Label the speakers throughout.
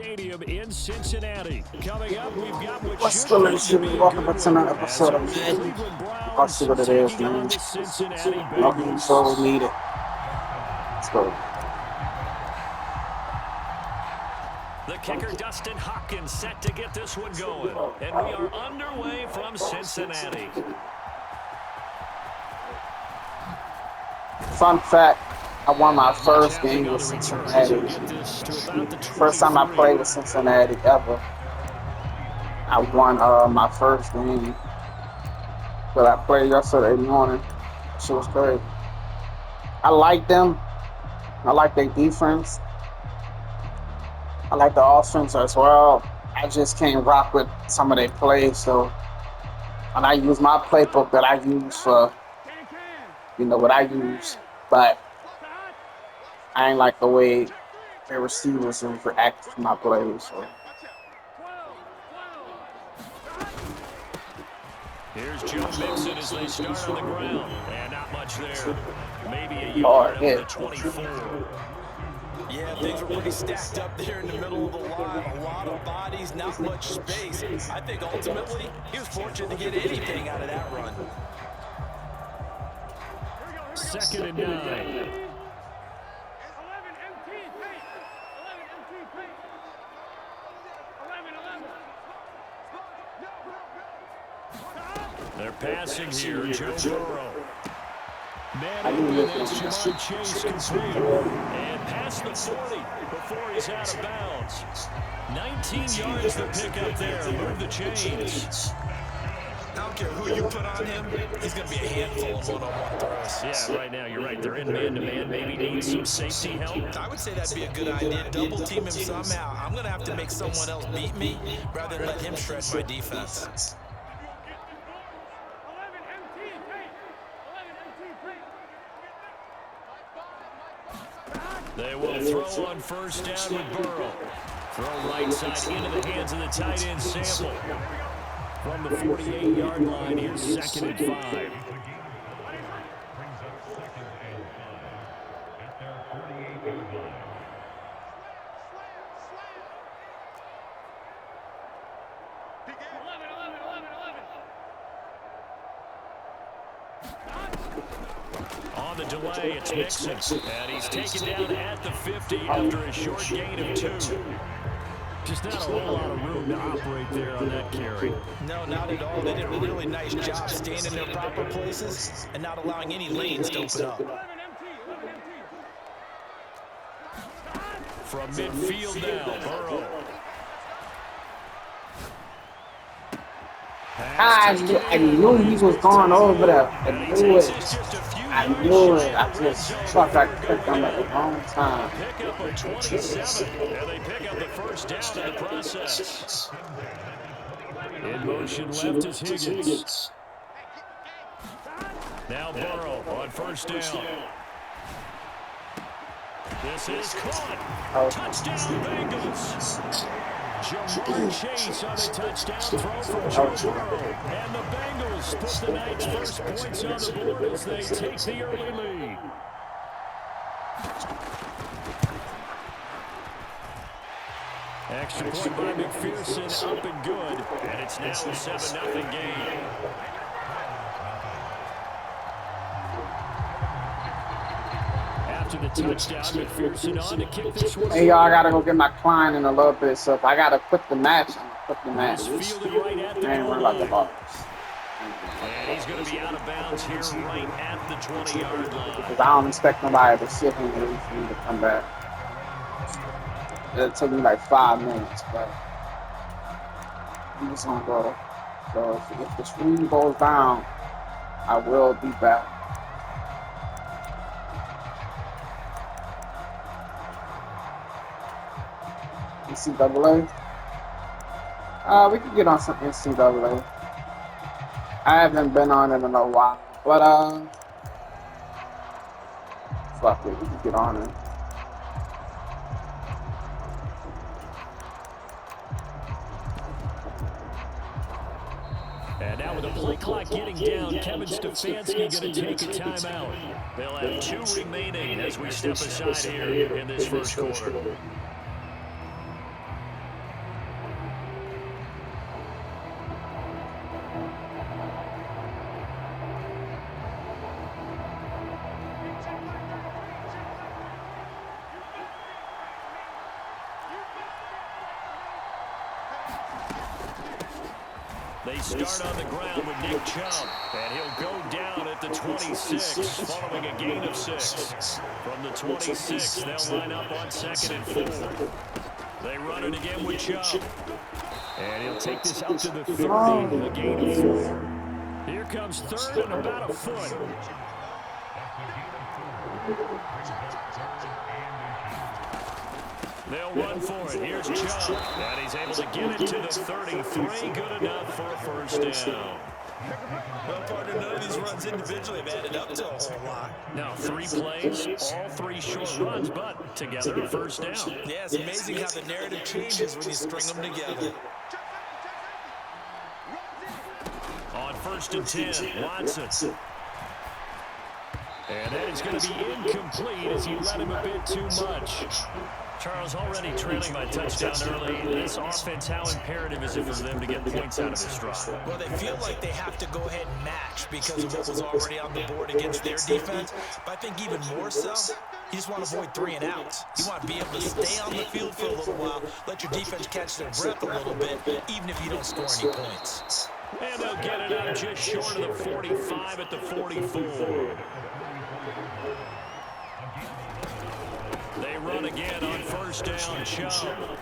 Speaker 1: Stadium in Cincinnati. Coming up, we've got what
Speaker 2: What's
Speaker 1: should
Speaker 2: good,
Speaker 1: prove
Speaker 2: ladies
Speaker 1: to
Speaker 2: and
Speaker 1: be
Speaker 2: gentlemen?
Speaker 1: a
Speaker 2: Welcome
Speaker 1: good
Speaker 2: back to another
Speaker 1: one as
Speaker 2: episode of
Speaker 1: our
Speaker 2: Madden.
Speaker 1: Cleveland
Speaker 2: Let's see
Speaker 1: Browns
Speaker 2: what it is,
Speaker 1: taking
Speaker 2: man.
Speaker 1: on the Cincinnati
Speaker 2: Nothing
Speaker 1: Bengals.
Speaker 2: so needed. Let's go.
Speaker 1: The kicker, Dustin Hopkins, set to get this one going. And we are underway from Cincinnati.
Speaker 2: Fun fact, I won my first game with Cincinnati. First time I played with Cincinnati ever. I won my first game. But I played yesterday morning. Shit was crazy. I like them. I like their defense. I like the offense as well. I just can't rock with some of their plays, so and I use my playbook that I use for, what I use, but I ain't like the way their receivers react to my plays. So.
Speaker 1: Here's Joe Mixon as they start on the ground. And not much there. Maybe a yard up to the 24.
Speaker 3: Yeah, things were pretty stacked up there in the middle of the line. A lot of bodies, not much space. I think ultimately he was fortunate to get anything out of that run.
Speaker 1: 2nd and 9. They're passing here, Joe Burrow. Man, that's Jamar Chase complete. And past the 40 before he's out of bounds. 19 yards to pick up there. Move the chains.
Speaker 3: I don't care who you put on him, he's going to be a handful of one-on-one throws.
Speaker 1: Yeah, right now, you're right. They're in man-to-man. Maybe need some safety help.
Speaker 3: I would say that'd be a good idea. Double team him somehow. I'm going to have to make someone else beat me rather than let him shred my defense.
Speaker 1: They will throw on first down with Burrow. Throw right side into the hands of the tight end, Sample. From the 48-yard line, here's 2nd and 5. On the delay, it's Mixon. And he's taken down at the 50 after a short gain of 2. Just not a whole lot of room to operate there on that carry.
Speaker 3: No, not at all. They did a really nice job staying in their proper places and not allowing any lanes to open up.
Speaker 1: From midfield now, Burrow.
Speaker 2: I knew he was going over there. I knew it. I just thought I clicked him at the wrong time.
Speaker 1: Pick up a 27, and they pick up the first down in the process. In motion left is Higgins. Now Burrow on first down. This is caught. Touchdown, Bengals. Jamar Chase on a touchdown throw from Joe Burrow. And the Bengals put the night's first points on the board as they take the early lead. Extra point by McPherson, up and good. And it's now a 7-0 game. After the touchdown, McPherson on to kick this one.
Speaker 2: Hey, y'all, I gotta go get my client in a little bit, so if I gotta quit the match, I'm gonna quit the match.
Speaker 1: Right at the
Speaker 2: I ain't worried about the ball.
Speaker 1: And he's going to be out of bounds here right at the 20-yard line.
Speaker 2: Because I don't expect nobody to sit here and wait for me to come back. It took me like 5 minutes, but I'm just gonna go. So if the screen goes down, I will be back. NCAA. We could get on some NCAA. I haven't been on it in a while, but fuck it, we can get on it.
Speaker 1: And now with the play clock getting down, Kevin Stefanski going to take a timeout. They'll have 2 remaining as we step aside here in this first quarter. They start on the ground with Nick Chubb, and he'll go down at the 26, following a gain of 6. From the 26, they'll line up on 2nd and 4. They run it again with Chubb, and he'll take this out to the 30 with a gain of 4. Here comes 3rd and about a foot. They'll run for it. Here's Chubb, and he's able to get it to the 33. Good enough for a first down.
Speaker 3: Well, partner, none of these runs individually have added up to a whole lot.
Speaker 1: Now 3 plays, all 3 short runs, but together a first down.
Speaker 3: Yeah, it's amazing how the narrative changes when you string them together.
Speaker 1: On 1st and 10, Watson. And that is going to be incomplete as he let him a bit too much. Charles, already trailing by touchdown early. This offense, how imperative is it for them to get points out of this drive?
Speaker 3: Well, they feel like they have to go ahead and match because of what was already on the board against their defense. But I think even more so, you just want to avoid 3 and outs. You want to be able to stay on the field for a little while, let your defense catch their breath a little bit, even if you don't score any points.
Speaker 1: And they'll get it up just short of the 45 at the 44. They run again on 1st down, Chubb.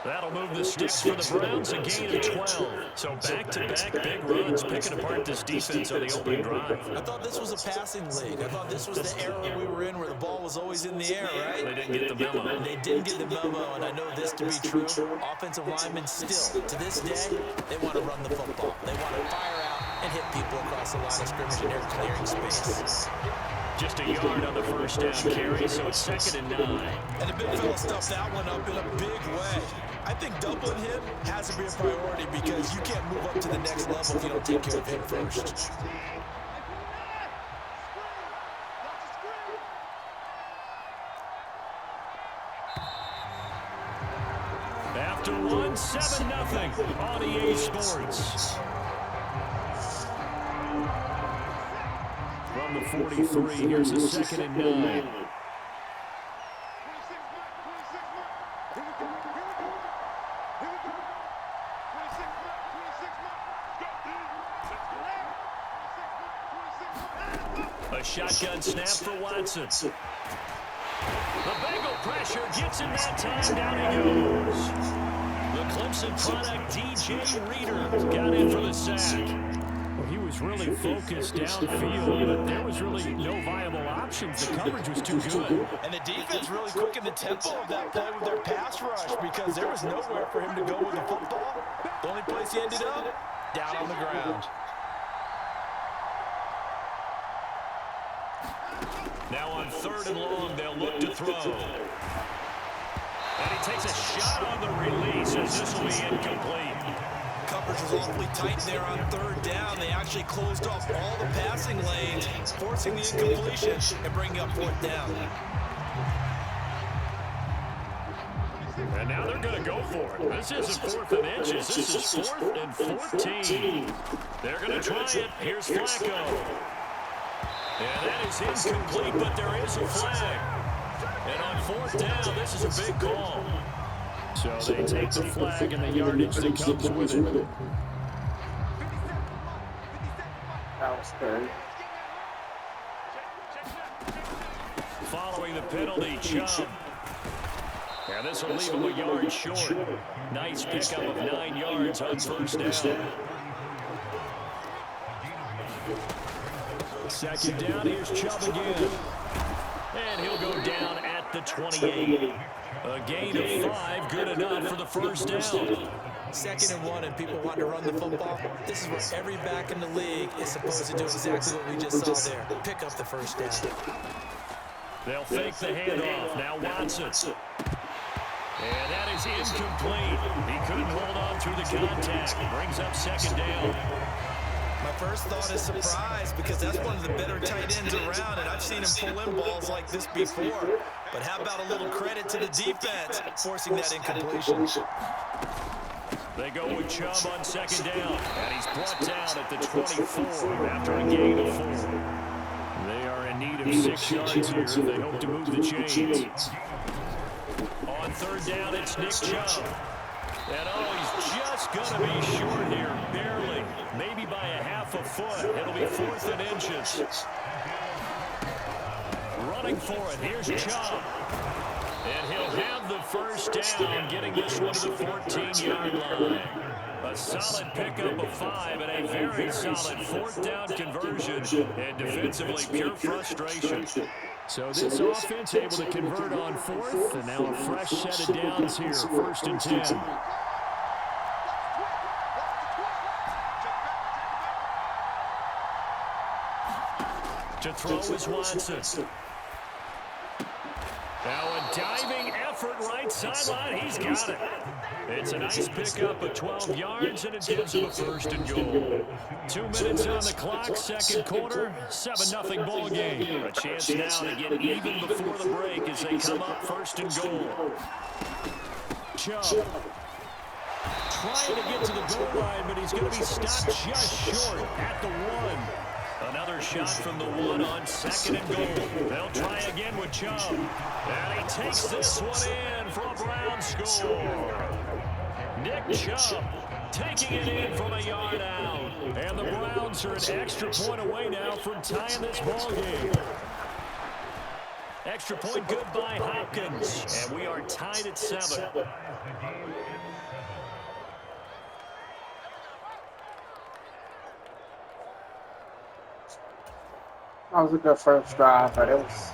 Speaker 1: That'll move the sticks for the Browns, a gain of 12. So back-to-back big runs, picking apart this defense on the opening drive.
Speaker 3: I thought this was a passing league. I thought this was the era we were in where the ball was always in the air, right?
Speaker 1: They didn't get the memo.
Speaker 3: They didn't get the memo, and I know this to be true. Offensive linemen still, to this day, they want to run the football. They want to fire out and hit people across the line of scrimmage, and they're clearing space.
Speaker 1: Just a yard on the 1st down carry, so it's 2nd and 9.
Speaker 3: And the big fella stuffed that one up in a big way. I think doubling him has to be a priority because you can't move up to the next level if you don't take care of him first.
Speaker 1: After 1, 7-0 on EA Sports. From the 43, here's a 2nd and 9. A shotgun snap for Watson. The Bengal pressure gets him that time. Down he goes. The Clemson product, DJ Reader, got in for the sack. Well, he was really focused downfield, but there was really no viable options. The coverage was too good.
Speaker 3: And the defense really quickened the tempo of that play with their pass rush because there was nowhere for him to go with the football. The only place he ended up, down on the ground.
Speaker 1: Now on 3rd and long, they'll look to throw. And he takes a shot on the release as this will be incomplete.
Speaker 3: Coverage was awfully tight there on 3rd down. They actually closed off all the passing lanes, forcing the incompletion and bringing up 4th down.
Speaker 1: And now they're going to go for it. This isn't 4th and inches. This is 4th and 14. They're going to try it. Here's Flacco. And that is incomplete, but there is a flag. And on 4th down, this is a big call. So they take the flag and the yardage that comes with it.
Speaker 2: That was good.
Speaker 1: Following the penalty, Chubb. And this will leave him a yard short. Nice pickup of 9 yards on 1st down. 2nd down, here's Chubb again. And he'll go down at the 28. A gain of 5, good enough for the 1st down.
Speaker 3: 2nd and 1, and people want to run the football. This is where every back in the league is supposed to do exactly what we just saw there. Pick up the 1st down.
Speaker 1: They'll fake the handoff. Now Watson. And that is incomplete. He couldn't hold on through the contact. Brings up 2nd down.
Speaker 3: My first thought is surprise because that's one of the better tight ends around, and I've seen him pull in balls like this before. But how about a little credit to the defense forcing that incompletion?
Speaker 1: They go with Chubb on 2nd down, and he's brought down at the 24 after a gain of 4. They are in need of 6 yards here if they hope to move the chains. On 3rd down, it's Nick Chubb. And oh, he's just going to be short here, barely. Maybe by a half a foot. It'll be 4th and inches. Running for it. Here's Chubb. And he'll have the first down, getting this one to the 14-yard line. A solid pickup of 5 and a very solid 4th down conversion. And defensively, pure frustration. So this offense able to convert on 4th, and now a fresh set of downs here, 1st and 10. To throw is Watson. Now a diving effort right sideline. He's got it. It's a nice pickup of 12 yards, and it gives him a 1st and goal. 2 minutes on the clock, 2nd quarter, 7-0 ball game. A chance now to get even before the break as they come up 1st and goal. Chubb trying to get to the goal line, but he's going to be stopped just short at the 1. Another shot from the 1 on 2nd and goal. They'll try again with Chubb. And he takes this one in for a Browns score. Nick Chubb taking it in from a yard out. And the Browns are an extra point away now from tying this ball game. Extra point good by Hopkins. And we are tied at 7.
Speaker 2: That was a good first drive, but it was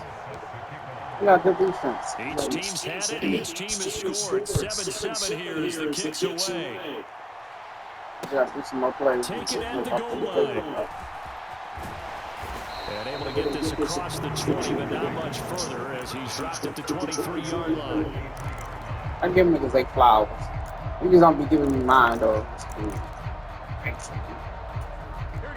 Speaker 2: good defense.
Speaker 1: Each team's had it. Each team has scored. 7-7 here as the kick's away.
Speaker 2: Yeah, do some more plays.
Speaker 1: Take it at the goal line. And able to get this across the 20, but not much further as he's dropped at the 23-yard line.
Speaker 2: I give niggas they flowers. Niggas don't be giving me mine, though.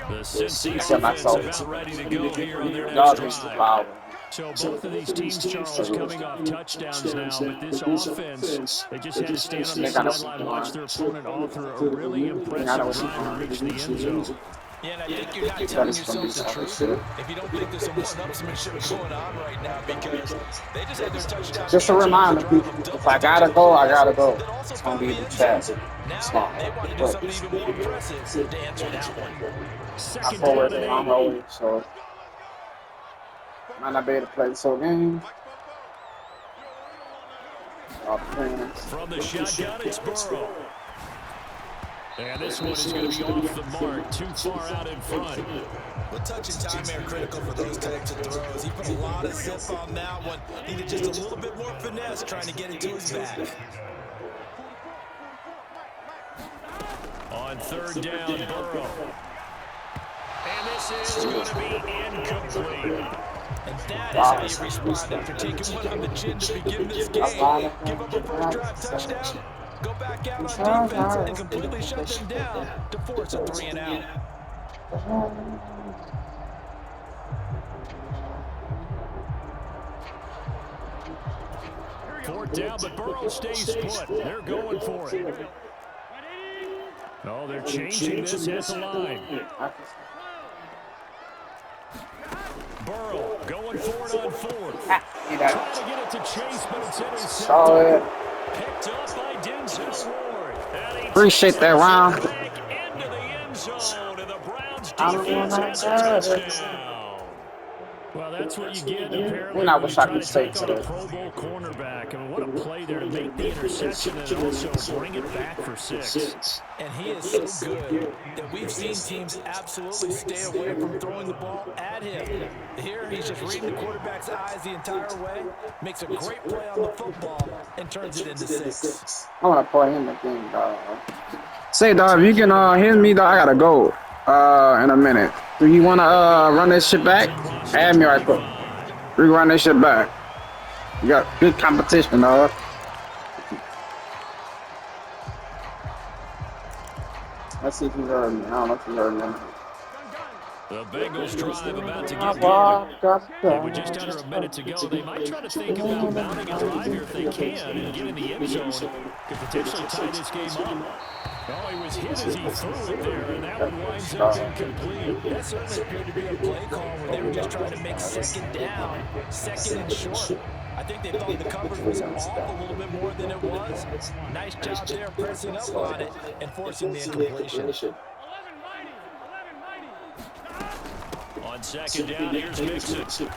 Speaker 1: The Cincy offense about ready to go here on their
Speaker 2: Y'all
Speaker 1: next
Speaker 2: just
Speaker 1: drive. So both of these teams, Charles, coming off touchdowns now, but this offense, they just had to stand on the sideline and watch their opponent all through a really impressive drive to reach the end zone.
Speaker 3: Yeah, and I think you're not telling yourself the truth if you don't think there's some one-upsmanship going on right now, because they just had their touchdown.
Speaker 2: Just a reminder, people, if I gotta go, I gotta go. It's gonna be the chat.
Speaker 3: Now they want to do something even more impressive to answer that one.
Speaker 2: I forward it on my way, so might not be able to play this whole game.
Speaker 1: From the shotgun, it's Burrow. And this one is going to be off the mark, too far out in front.
Speaker 3: But touch and time are critical for those types of throws. He put a lot of zip on that one. Needed just a little bit more finesse trying to get it to his back.
Speaker 1: On 3rd down, Burrow. And this is going to be incomplete.
Speaker 3: And that is how you respond after taking one on the chin to begin this game. Give up a first drive touchdown, go back out on defense, and completely shut them down to force a 3 and out.
Speaker 1: Fourth down, but Burrow stays put. They're going for it. Oh, they're changing this at the line. Burrow going for it on 4th. Trying to get it to Chase, but it's intercepted. Picked up by Denzel Ward.
Speaker 2: Appreciate that round.
Speaker 1: Back into the end zone, and the Browns defense has a touchdown. Well, that's what you get apparently when you try to take on a Pro Bowl cornerback. I mean, what a play there to make the interception and also bring it back for 6.
Speaker 3: And he is so good that we've seen teams absolutely stay away from throwing the ball at him. Here, he's just reading the quarterback's eyes the entire way, makes a great play on the football, and turns it into 6.
Speaker 2: I want to play him again, dog. Say, dog, if you can hear me, dog, I gotta go in a minute. Do you want to run this shit back? Add me right quick. We run this shit back. You got good competition, dog. Let's see if you heard me. I don't know if you heard me.
Speaker 1: The Bengals drive about to get going. With just under a minute to go, they might try to think about mounting a drive here if they can and get in the end zone. Could potentially tie this game up. Oh, he was hit as he threw it there, and that one winds up incomplete.
Speaker 3: That certainly appeared to be a play call where they were just trying to make 2nd down, 2nd and short. I think they thought the coverage was off a little bit more than it was. Nice job there pressing up on it and forcing the incompletion.
Speaker 1: On second down, here's Mixon.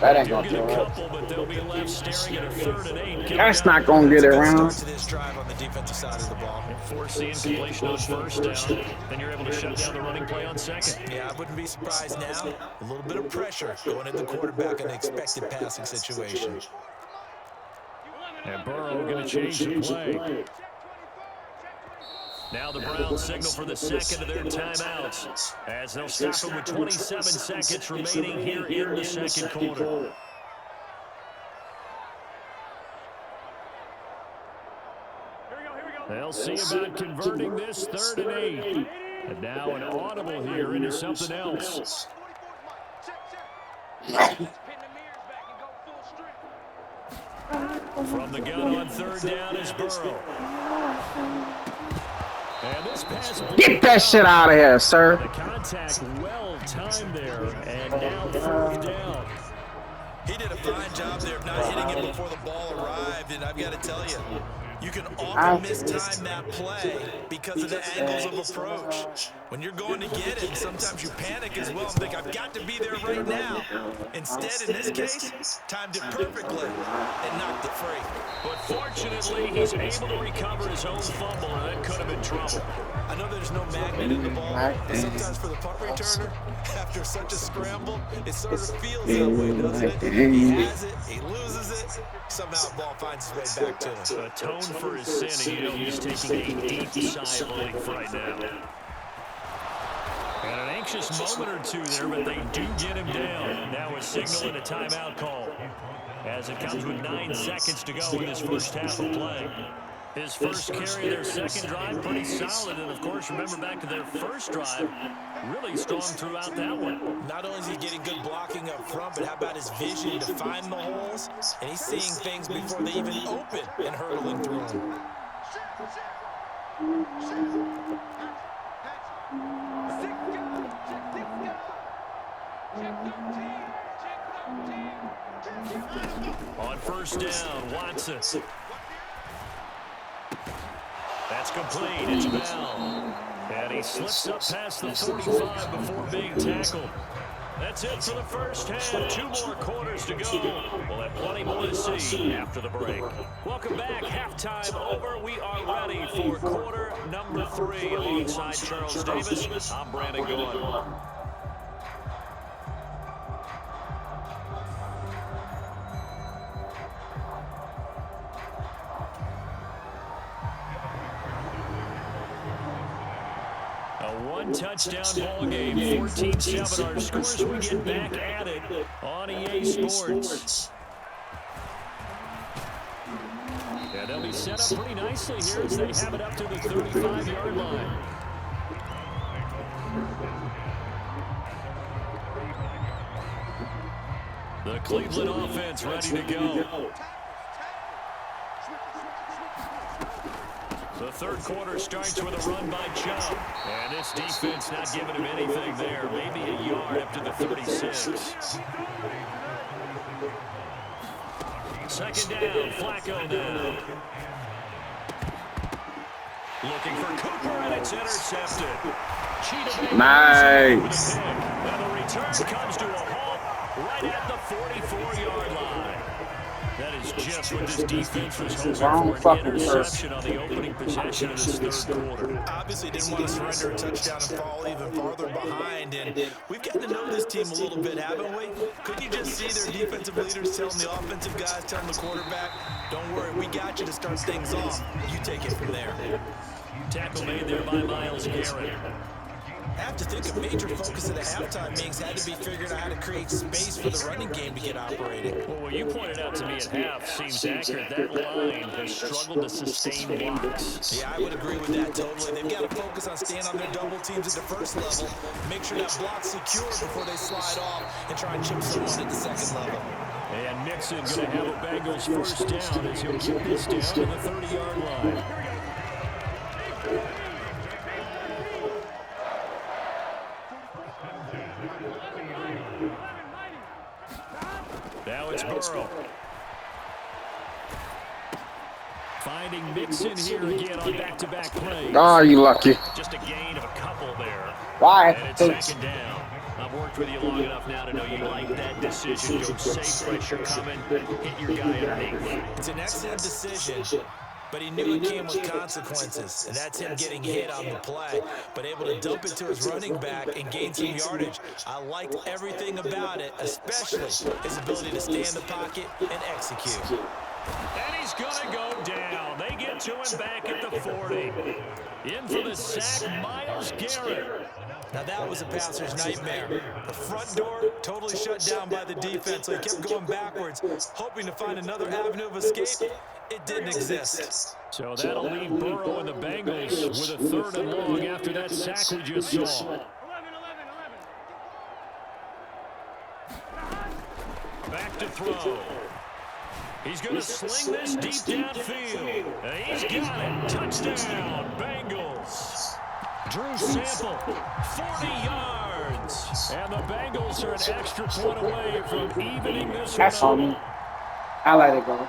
Speaker 2: That ain't
Speaker 1: They'll
Speaker 2: gonna
Speaker 1: get
Speaker 2: do
Speaker 1: a
Speaker 2: it.
Speaker 1: couple, but they'll be left staring at a 3rd and 8.
Speaker 2: That's not gonna get it
Speaker 3: Start
Speaker 2: around.
Speaker 3: to this drive on the defensive side of the ball.
Speaker 1: Force the incompletion on 1st down. Then you're able to shut down the running play on 2nd.
Speaker 3: Yeah, I wouldn't be surprised now. A little bit of pressure going at the quarterback in the expected passing situation.
Speaker 1: And Burrow going to change the play. Now the Browns signal for the 2nd of their timeouts, as they'll stop it with 27 seconds remaining here in the 2nd quarter. They'll see about converting this 3rd and 8. And now an audible here into something else. From the gun on 3rd down is Burrow. And this pass,
Speaker 2: Get that shit out of here, sir.
Speaker 1: the contact well timed there, and now 4th down.
Speaker 3: He did a fine job there of not hitting it before the ball arrived, and I've got to tell you, you can often mistime that play because of the angles of approach. When you're going to get it, sometimes you panic as well and think, I've got to be there right now. Instead, in this case, timed it perfectly and knocked it free.
Speaker 1: But fortunately, he's able to recover his own fumble, and that could have been trouble.
Speaker 3: I know there's no magnet in the ball, but sometimes for the punt returner, after such a scramble, it sort of feels that way, doesn't it? He has it, he loses it, somehow the ball finds its way back to him.
Speaker 1: Atone for his sin, and you know he's taking a deep sigh of relief right now. And an anxious moment or two there, but they do get him down. Now a signal and a timeout call, as it comes with 9 seconds to go in this first half of play. His first carry of their 2nd drive, pretty solid. And, of course, remember back to their first drive, really strong throughout that one.
Speaker 3: Not only is he getting good blocking up front, but how about his vision to find the holes? And he's seeing things before they even open and hurtling through them.
Speaker 1: On 1st down, Watson. That's complete. It's Bell. And he slips up past the 45 before being tackled. That's it for the first half. 2 more quarters to go. We'll have plenty more to see after the break. Welcome back. Halftime over. We are ready for quarter number 3. Alongside Charles Davis, I'm Brandon Gordon. One-touchdown ball game, 14-7 our scores. We get back at it on EA Sports. Yeah, they'll be set up pretty nicely here as they have it up to the 35-yard line. The Cleveland offense ready to go. The 3rd quarter starts with a run by Chubb. And this defense not giving him anything there. Maybe a yard up to the 36. 2nd down, Flacco now. Looking for Cooper, and it's intercepted.
Speaker 2: Nice.
Speaker 1: And the return comes to a halt right at the 44-yard line. That is just what this defense was hoping for, an interception on the opening possession of this 3rd quarter.
Speaker 3: Obviously didn't want to surrender a touchdown and fall even farther behind. And we've gotten to know this team a little bit, haven't we? Couldn't you just see their defensive leaders telling the offensive guys, telling the quarterback, don't worry, we got you to start things off. You take it from there.
Speaker 1: Tackle made there by Myles Garrett.
Speaker 3: I have to think a major focus of the halftime meetings had to be figuring out how to create space for the running game to get operating.
Speaker 1: Well, what you pointed out to me at half seems accurate. That line has struggled to sustain blocks.
Speaker 3: Yeah, I would agree with that totally. They've got to focus on staying on their double teams at the 1st level, make sure that block's secure before they slide off and try and chip someone at the 2nd level.
Speaker 1: And Mixon going to have a Bengals 1st down as he'll get this down to the 30-yard line. Now it's Burrow. Finding Mixon here again on back-to-back plays.
Speaker 2: Oh, you lucky.
Speaker 1: Just a gain of a couple there.
Speaker 2: Why?
Speaker 1: And it's second down. I've worked with you long enough now to know you like that decision. Go safe, pressure coming, hit your guy underneath.
Speaker 3: It's an excellent decision, but he knew it came with consequences, and that's him getting hit on the play, but able to dump it to his running back and gain some yardage. I liked everything about it, especially his ability to stay in the pocket and execute.
Speaker 1: And he's going to go down. They get to him back at the 40. In for the sack, Myles Garrett.
Speaker 3: Now that was a passer's nightmare. The front door totally shut down by the defense, so he kept going backwards, hoping to find another avenue of escape. It didn't exist.
Speaker 1: So that'll leave Burrow and the Bengals with a 3rd and long after that sack we just saw. Back to throw. He's going to sling this deep downfield. He's got it. Touchdown, Bengals. Drew Sample, 40 yards. And the Bengals are an extra point away from evening this
Speaker 2: That's
Speaker 1: one
Speaker 2: on me.
Speaker 1: up.
Speaker 2: I let it go.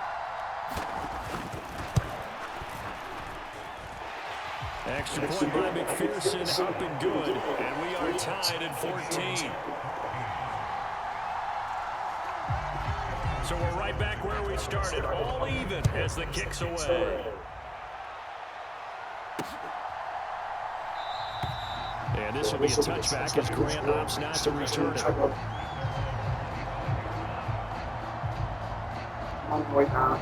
Speaker 1: Extra point by McPherson, up and good. And we are tied at 14. So we're right back where we started, all even as the kick's away. And this will be a touchback as Grant opts not to return it.
Speaker 2: On the way down.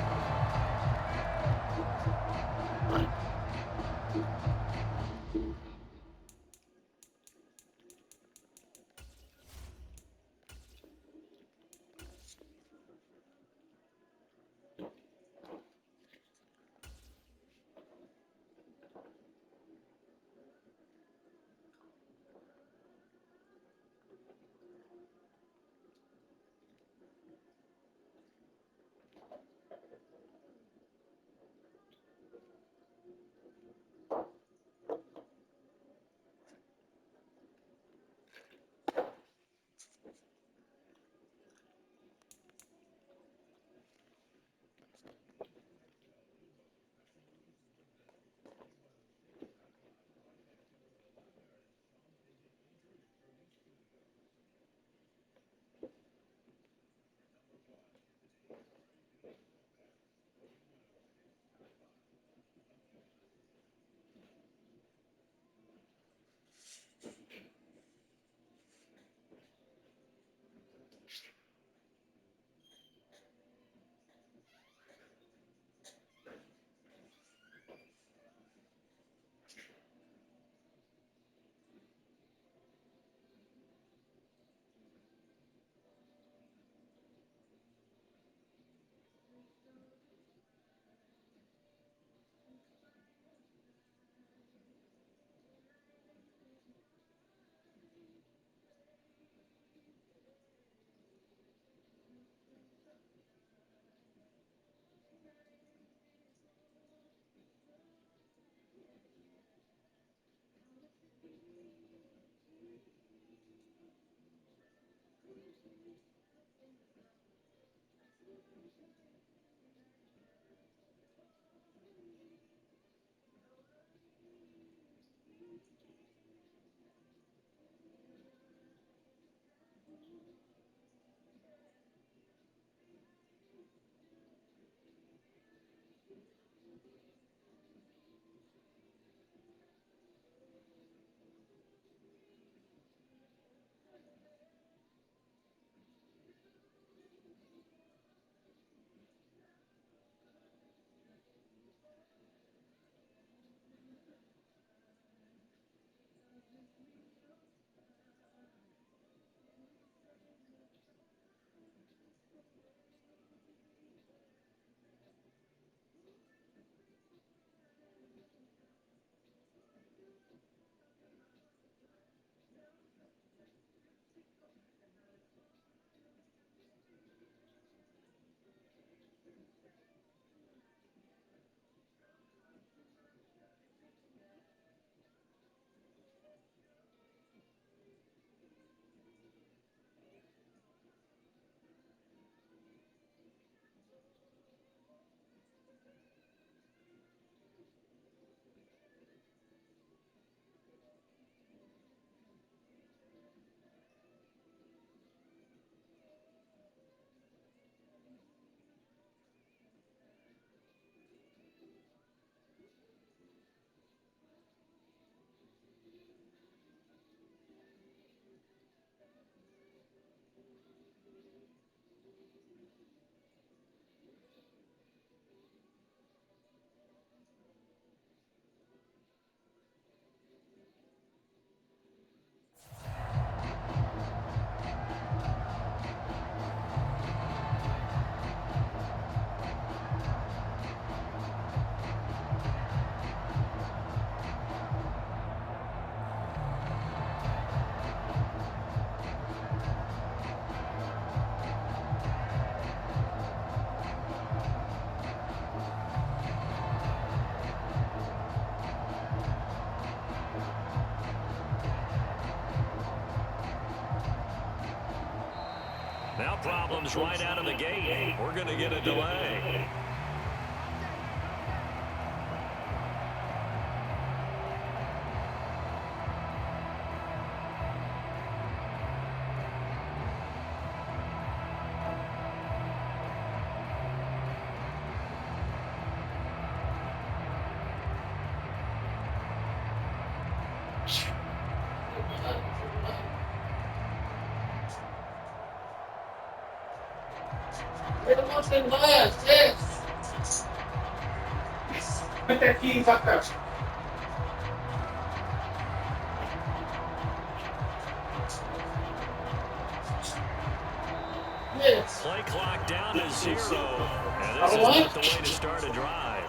Speaker 1: Now problems right out of the gate. We're going to get a delay.
Speaker 2: Put that keys up there.
Speaker 1: Play clock down to 0. And this is not the way to start a drive.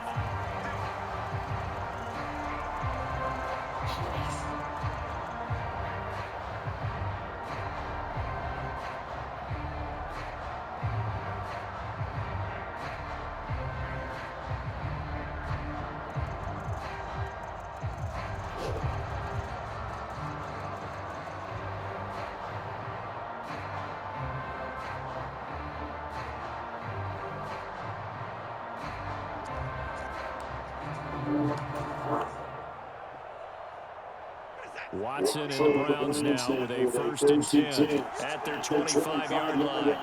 Speaker 1: Watson and the Browns now with a 1st and 10 at their 25-yard line.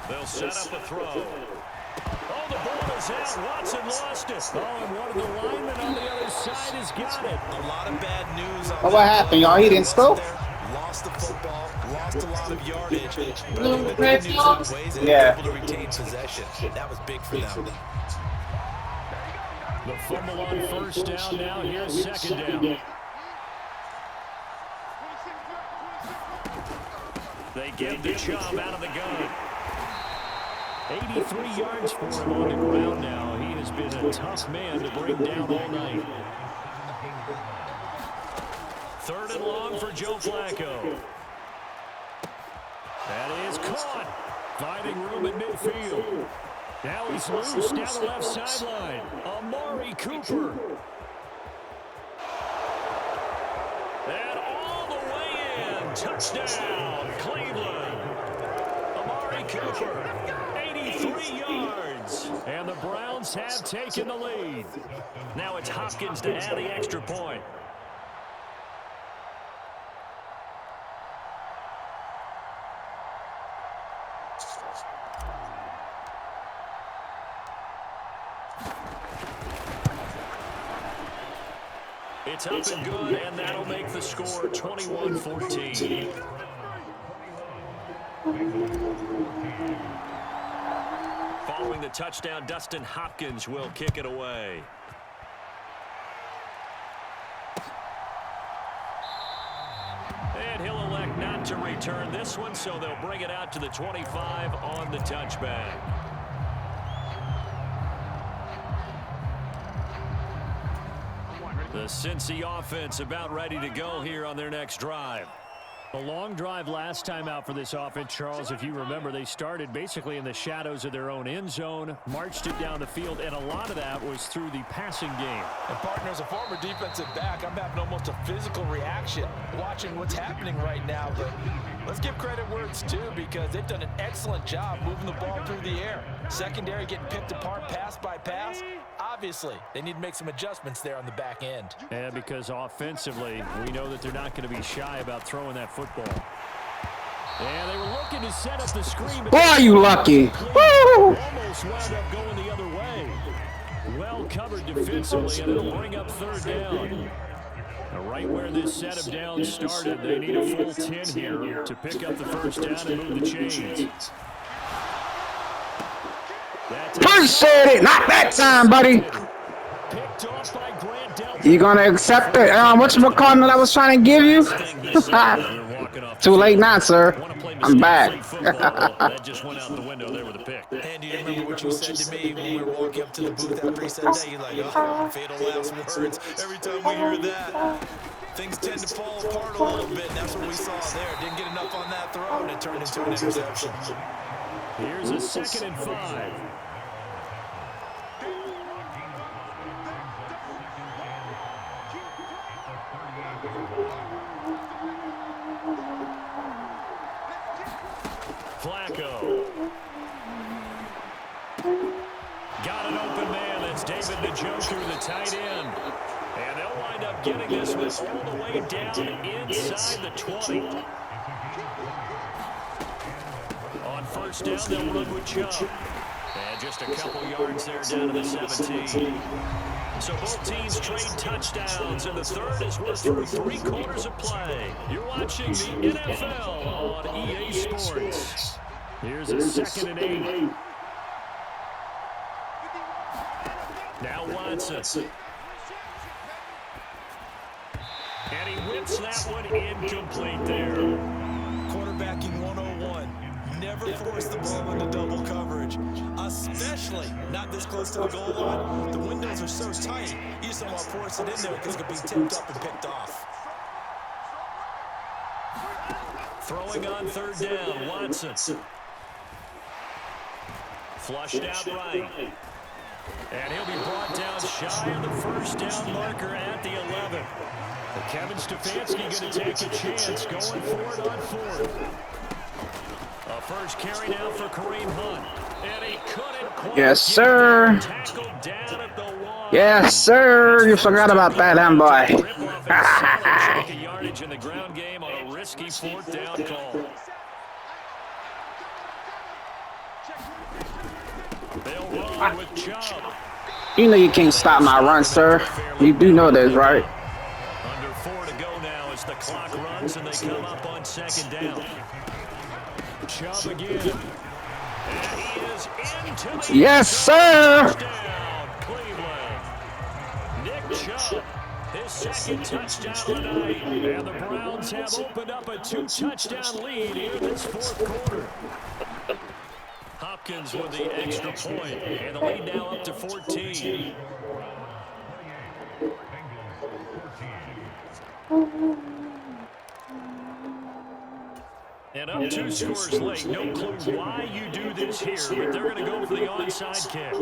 Speaker 1: They'll set up a throw. Oh, the ball is out. Watson lost it. Oh, and one of the linemen on the other side has got it.
Speaker 3: A lot of bad news on
Speaker 2: What happened, y'all? He didn't score?
Speaker 3: Lost the football, lost a lot of yardage. But I think the good news in ways they were able to retain possession. That was big for them.
Speaker 1: The fumble on 1st down. Now here's 2nd down. They give the job out of the gun. 83 yards for him on the ground now. He has been a tough man to bring down all night. 3rd and long for Joe Flacco. That is caught. Finding room in midfield. Now he's loose down the left sideline. Amari Cooper. And all the way in. Touchdown, Cleveland. Amari Cooper, 83 yards. And the Browns have taken the lead. Now it's Hopkins to add the extra point. It's up and good, and that'll make the score 21-14. Following the touchdown, Dustin Hopkins will kick it away. And he'll elect not to return this one, so they'll bring it out to the 25 on the touchback. The Cincy offense about ready to go here on their next drive. A long drive last time out for this offense, Charles. If you remember, they started basically in the shadows of their own end zone, marched it down the field, and a lot of that was through the passing game.
Speaker 3: And partner, as a former defensive back, I'm having almost a physical reaction watching what's happening right now. But let's give credit where it's due, because they've done an excellent job moving the ball through the air. Secondary getting picked apart pass by pass. Obviously, they need to make some adjustments there on the back end.
Speaker 1: Yeah, because offensively, we know that they're not going to be shy about throwing that football. And they were looking to set up the screen.
Speaker 2: Boy, are you lucky. Woo!
Speaker 1: Almost wound up going the other way. Well covered defensively, and it'll bring up 3rd down. Right where this set of downs started, they need a full 10 here to pick up the 1st down and move the chains.
Speaker 2: Appreciate it. Not that time, buddy. You gonna accept it? Whatchamacallit that I was trying to give you? Too late now, sir. I'm back.
Speaker 1: That just went out the window there with a pick.
Speaker 3: And do you remember what you said to me when we were walking up to the booth after he said that? You're like, oh, fatal last words. Every time we hear that, things tend to fall apart a little bit. And that's what we saw there. Didn't get enough on that throw, and it turned into an interception.
Speaker 1: Here's a 2nd and 5. got an open man. That's David Njoku, the tight end. And they'll wind up getting this one all the way down inside the 20. On first down, they'll run with Chubb. And just a couple yards there down to the 17. So both teams trade touchdowns, and the third is we're through 3 quarters of play. You're watching the NFL on EA Sports. Here's a 2nd and 8. Now Watson. And he whips that one incomplete there.
Speaker 3: Quarterbacking 101. Never force the ball into double coverage, especially not this close to the goal line. The windows are so tight, you just don't want to force it in there because it could be tipped up and picked off.
Speaker 1: Throwing on 3rd down, Watson. Flushed out right. And he'll be brought down shy of the 1st down marker at the 11. Kevin Stefanski going to take a chance going for it on 4th. A first carry now for Kareem Hunt. And he couldn't quite
Speaker 2: yes, sir.
Speaker 1: Tackled down at the 1.
Speaker 2: Yes, sir. You forgot about that, boy.
Speaker 1: Chunk of yardage in the ground game on a risky 4th down call. They'll run with Chubb.
Speaker 2: You know you can't stop my run, sir. You do know this, right?
Speaker 1: Under 4 to go now as the clock runs and they come up on 2nd down. Chubb again. And he is into the
Speaker 2: yes, sir.
Speaker 1: touchdown, Cleveland. Nick Chubb, his 2nd touchdown of the night. And the Browns have opened up a 2-touchdown lead in this 4th quarter. Hopkins with the extra point, and the lead now up to 14. And up 2 scores late. No clue why you do this here, but they're going to go for the onside kick.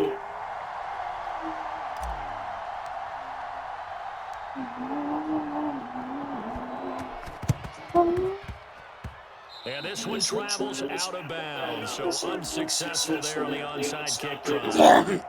Speaker 1: And this one travels out of bounds, so unsuccessful there on the onside kick try.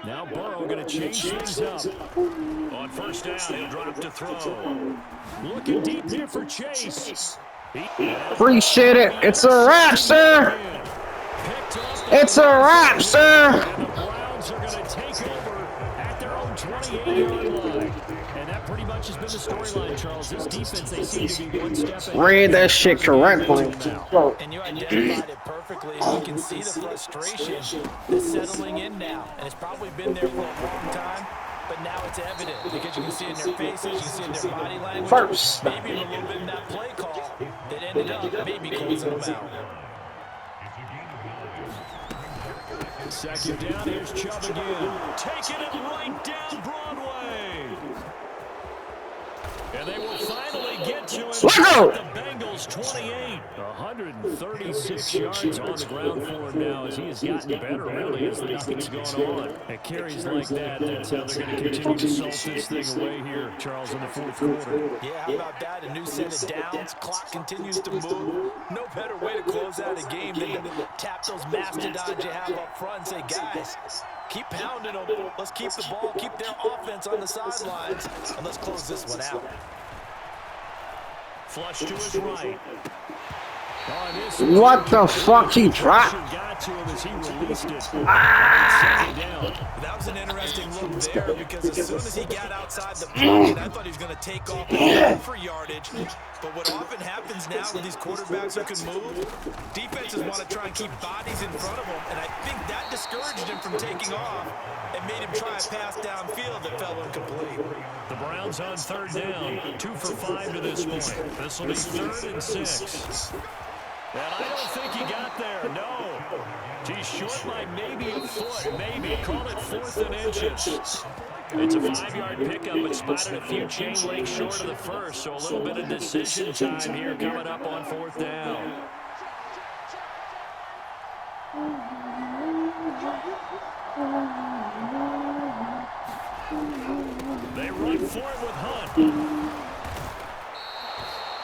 Speaker 1: Now Burrow going to change things up. On first down, he'll drop to throw. Looking deep here for Chase.
Speaker 2: Appreciate it. It's a wrap, sir. It's a wrap, sir.
Speaker 1: And the Browns are going to take over at their own 28-yard line. And that pretty much has been the storyline, Charles. This defense, they seem to be one step ahead.
Speaker 2: Read that shit correctly.
Speaker 3: And you identified it perfectly. You can see the frustration that's settling in now. And it's probably been there for a long time. But now it's evident because you can see it in their faces, you can see it in their body language.
Speaker 2: First.
Speaker 3: Maybe a little bit in that play call that ended up maybe closing them out.
Speaker 1: 2nd down, here's Chubb again. Taking it right down Broadway. And they will finally get to it. The Bengals 28. 136 yards on the ground for him now as he has gotten better really as the night's going on. And carries like that, that's how they're going to continue to salt this thing away here, Charles, in the 4th quarter.
Speaker 3: Yeah, how about that? A new set of downs. Clock continues to move. No better way to close out a game than to tap those mastodons you have up front and say, guys, keep pounding them. Let's keep the ball, keep their offense on the sidelines, and let's close this one out.
Speaker 1: Flush to his right.
Speaker 2: What the fuck he dropped?
Speaker 1: Got to him as he released it.
Speaker 3: That was an interesting look there because as soon as he got outside the pocket, I thought he was going to take off for yardage. But what often happens now with these quarterbacks who can move, defenses want to try and keep bodies in front of them, and I think that discouraged him from taking off and made him try a pass downfield that fell incomplete.
Speaker 1: The Browns on 3rd down, 2 for 5 to this point. This will be 3rd and 6. And I don't think he got there, no. He's short by maybe a foot, maybe. Call it 4th and inches. It's a 5-yard pickup, but spotted a few chain links short of the first, so a little bit of decision time here coming up on 4th down. for it with Hunt.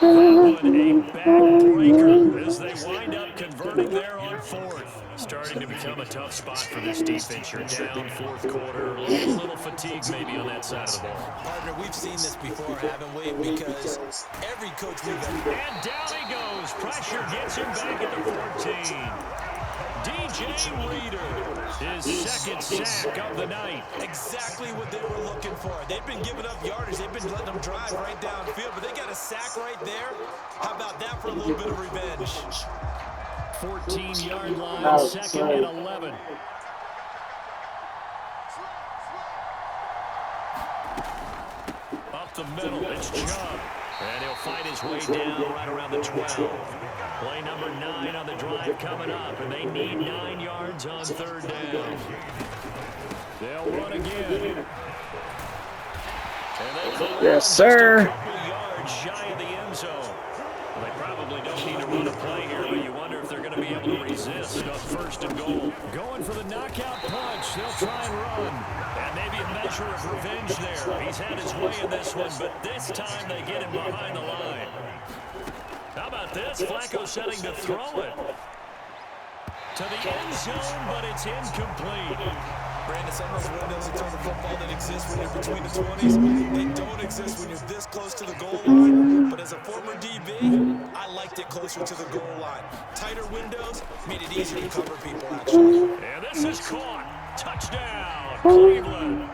Speaker 1: That one a backbreaker as they wind up converting there on fourth. Starting to become a tough spot for this defense. You're down fourth quarter. A little fatigue maybe on that side of the ball.
Speaker 3: Partner, we've seen this before, haven't we? Because every coach we've ever...
Speaker 1: And down he goes. Pressure gets him back at the 14. DJ Reader, his second sack of the night.
Speaker 3: Exactly what they were looking for. They've been giving up yardage. They've been letting them drive right downfield, but they got a sack right there. How about that for a little bit of revenge?
Speaker 1: 14-yard line, second and 11. Up the middle, it's Chubb. And he'll fight his way down right around the 12. Play number 9 on the drive coming up, and they need 9 yards on third down. They'll run again.
Speaker 2: Yes, sir.
Speaker 1: A couple yards shy of the end zone. Well, they probably don't need to run a play here, but you wonder if they're going to be able to resist on first and goal. Going for the knockout punch. They'll try and run. And maybe a measure of revenge there. He's had his way in this one, but this time they get him behind the line. How about this? Flacco setting to throw it to the end zone, but it's incomplete.
Speaker 3: Brandon, some of those windows in terms of football that exist when you're between the 20s, they don't exist when you're this close to the goal line. But as a former DB, I liked it closer to the goal line. Tighter windows made it easier to cover people, actually.
Speaker 1: And this is caught. Touchdown, Cleveland.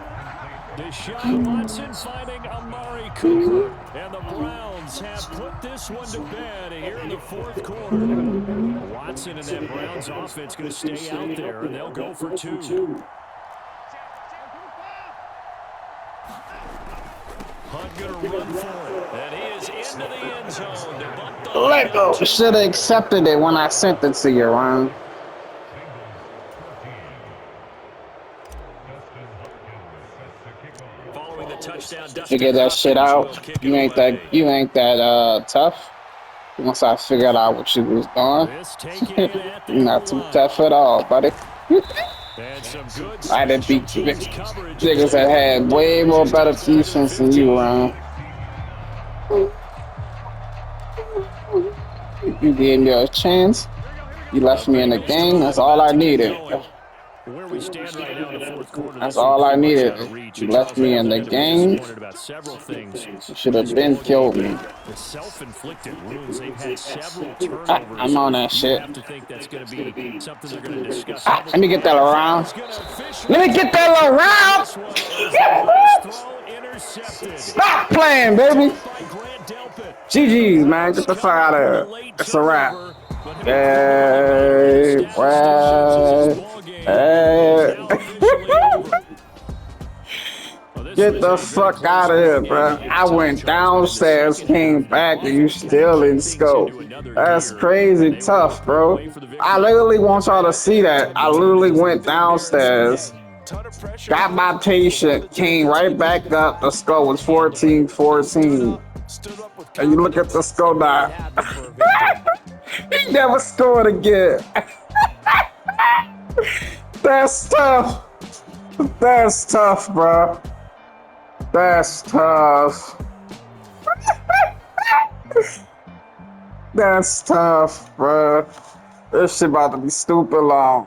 Speaker 1: Deshaun Watson finding Amari Cooper. And the Browns have put this one to bed here in the fourth quarter. Watson and that Browns offense going to stay out there, and they'll go for 2. Hunt going to run for it. And he is into the end zone to bunt the
Speaker 2: Let go. Should have accepted it when I sent it to you, Ron. You get that shit out. You ain't that tough. Once I figured out what you was doing, you're not too tough at all, buddy. I done beat niggas that had way more better defense than you, Ron. You gave me a chance. You left me in the game. That's all I needed.
Speaker 1: Where we stand right now in the fourth quarter,
Speaker 2: that's all I needed. You left me in the game. You should have been killed me.
Speaker 1: The self-inflicted wounds, they've had several turnovers.
Speaker 2: I'm on that shit.
Speaker 1: I have to think that's going to be something they're going to discuss.
Speaker 2: Let me get that around. Let me get that around. Stop playing, baby. GG's, man. Get the fuck out of here. It's a wrap. Hey, Brad. Hey. Get the fuck out of here, bro. I went downstairs, came back, and you still in scope. That's crazy tough, bro. I literally want y'all to see that. I literally went downstairs, got my patient, came right back up. The score was 14-14. And you look at the score now. He never scored again. That's tough. That's tough, bro. That's tough. That's tough, bro. This shit about to be stupid long.